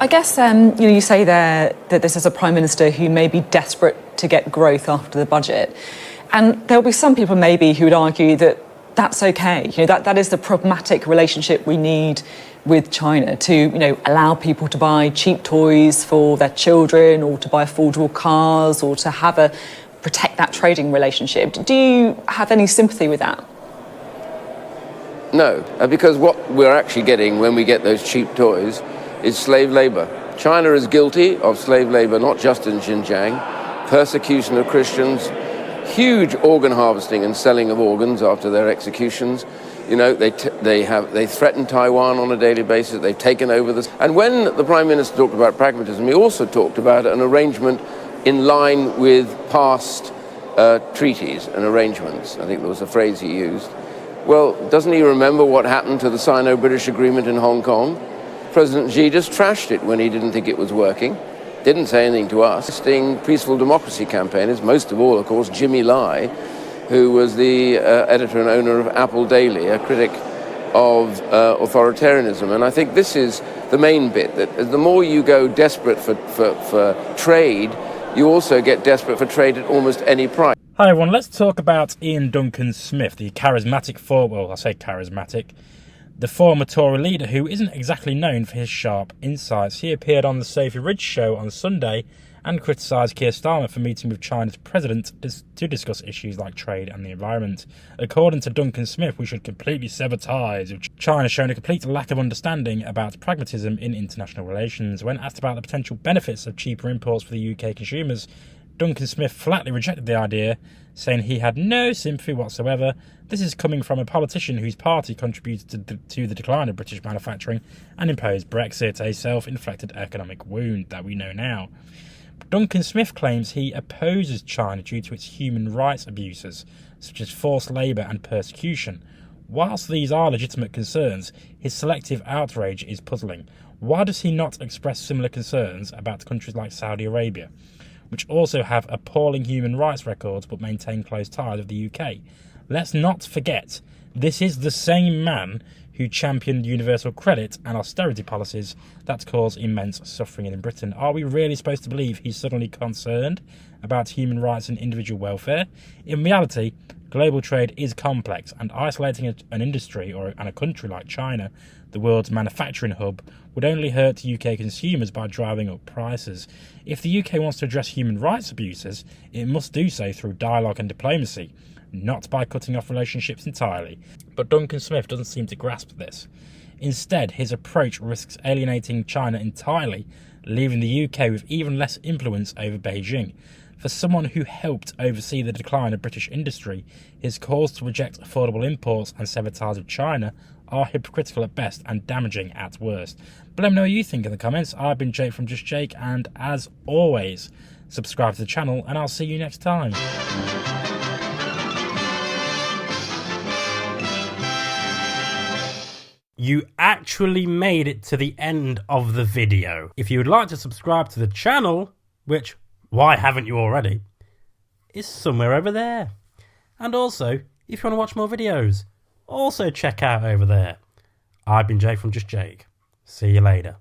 I guess you say there that this is a Prime Minister who may be desperate to get growth after the budget. And there'll be some people maybe who would argue that that's okay. That is the pragmatic relationship we need with China to, allow people to buy cheap toys for their children or to buy affordable cars or to protect that trading relationship. Do you have any sympathy with that? No, because what we're actually getting when we get those cheap toys is slave labour. China is guilty of slave labour, not just in Xinjiang, persecution of Christians, huge organ harvesting and selling of organs after their executions. They threaten Taiwan on a daily basis. They've taken over this. And when the Prime Minister talked about pragmatism, he also talked about an arrangement in line with past treaties and arrangements. I think that was the phrase he used. Well, doesn't he remember what happened to the Sino-British agreement in Hong Kong? President Xi just trashed it when he didn't think it was working. Didn't say anything to us. Peaceful democracy campaigners, most of all, of course, Jimmy Lai, who was the editor and owner of Apple Daily, a critic of authoritarianism. And I think this is the main bit, that the more you go desperate for trade, you also get desperate for trade at almost any price. Hi everyone, let's talk about Iain Duncan Smith, the former Tory leader who isn't exactly known for his sharp insights. He appeared on the Sophy Ridge show on Sunday and criticised Keir Starmer for meeting with China's president to discuss issues like trade and the environment. According to Duncan Smith, we should completely sever ties with China, showing a complete lack of understanding about pragmatism in international relations. When asked about the potential benefits of cheaper imports for the UK consumers, Duncan Smith flatly rejected the idea, saying he had no sympathy whatsoever. This is coming from a politician whose party contributed to the decline of British manufacturing and imposed Brexit, a self-inflicted economic wound that we know now. Duncan Smith claims he opposes China due to its human rights abuses, such as forced labour and persecution. Whilst these are legitimate concerns, his selective outrage is puzzling. Why does he not express similar concerns about countries like Saudi Arabia, which also have appalling human rights records but maintain close ties with the UK? Let's not forget, this is the same man who championed universal credit and austerity policies that cause immense suffering in Britain. Are we really supposed to believe he's suddenly concerned about human rights and individual welfare? In reality, global trade is complex, and isolating an industry and a country like China, the world's manufacturing hub, would only hurt UK consumers by driving up prices. If the UK wants to address human rights abuses, it must do so through dialogue and diplomacy, not by cutting off relationships entirely. But Duncan Smith doesn't seem to grasp this. Instead, his approach risks alienating China entirely, leaving the UK with even less influence over Beijing. For someone who helped oversee the decline of British industry, his calls to reject affordable imports and sever ties with China are hypocritical at best and damaging at worst. But let me know what you think in the comments. I've been Jake from Just Jake, and as always, subscribe to the channel, and I'll see you next time. You actually made it to the end of the video. If you would like to subscribe to the channel, which, why haven't you already, is somewhere over there. And also, if you want to watch more videos, also check out over there. I've been Jake from Just Jake. See you later.